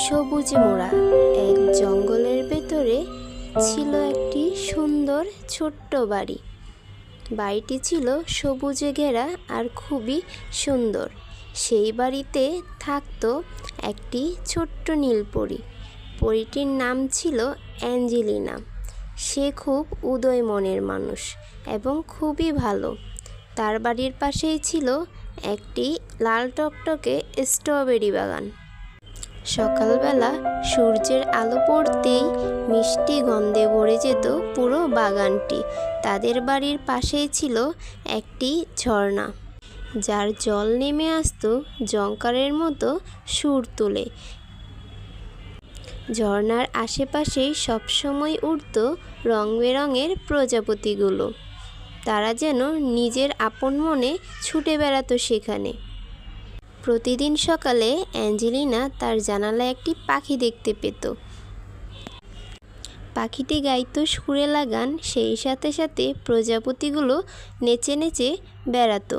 সবুজে মোড়া এক জঙ্গলের ভেতরে ছিল একটি সুন্দর ছোট্ট বাড়ি। বাড়িটি ছিল সবুজে ঘেরা আর খুবই সুন্দর। সেই বাড়িতে থাকতো একটি ছোট্ট নীলপরী। পরীটির নাম ছিল অ্যাঞ্জেলিনা। সে খুব উদয় মনের মানুষ এবং খুবই ভালো। তার বাড়ির পাশেই ছিল একটি লাল টকটকে স্ট্রবেরি বাগান। সকালবেলা সূর্যের আলো পড়তেই মিষ্টি গন্ধে ভরে যেত পুরো বাগানটি। তাদের বাড়ির পাশেই ছিল একটি ঝর্ণা, যার জল নেমে আসতো ঝংকারের মতো সুর তুলে। ঝর্ণার আশেপাশেই সবসময় উড়ত রং বেরঙের প্রজাপতিগুলো। তারা যেন নিজের আপন মনে ছুটে বেড়াতো সেখানে। প্রতিদিন সকালে অ্যাঞ্জেলিনা তার জানালায় একটি পাখি দেখতে পেত। পাখিটি গাইতো সুরেলা গান, সেই সাথে সাথে প্রজাপতিগুলো নেচে নেচে বেড়াতো।